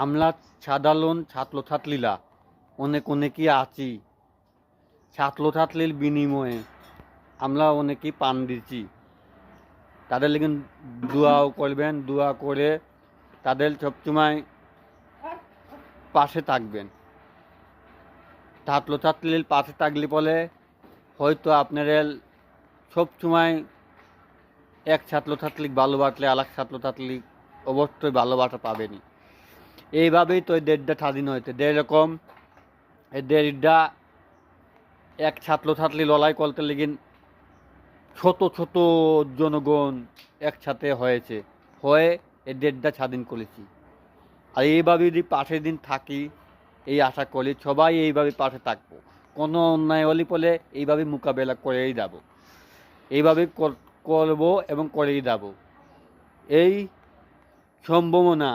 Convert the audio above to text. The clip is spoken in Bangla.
আমরা সাধারণ ছাত্রছাত্রীরা অনেকেই আছি, ছাত্রছাত্রীর বিনিময়ে আমরা অনেকেই পান দিচ্ছি। তাদের লেগে দোয়াও করবেন, দোয়া করে তাদের সবসময় পাশে থাকবেন। ছাত্রছাত্রীর পাশে থাকলে বলে হয়তো আপনারা সবসময় এক ছাত্রছাত্রী ভালোবাসলে আর এক ছাত্রছাত্রী অবশ্যই ভালোবাসা পাবেনি। এইভাবেই তো এই দেশটা স্বাধীন হয়েছে। যেরকম এই দেশটা এক ছাত্রছাত্রী লড়াই করতে লেগে ছোট ছোট জনগণ একসাথে হয়েছে, হয়ে এই দেশটা স্বাধীন করেছি। আর এইভাবে যদি পাশে দিন থাকি, এই আশা করি সবাই এইভাবে পাশে থাকবো। কোনো অন্যায় হলে বলে এইভাবে মোকাবেলা করেই যাব, এইভাবে করবো এবং করেই যাব। এই সম্ভাবনা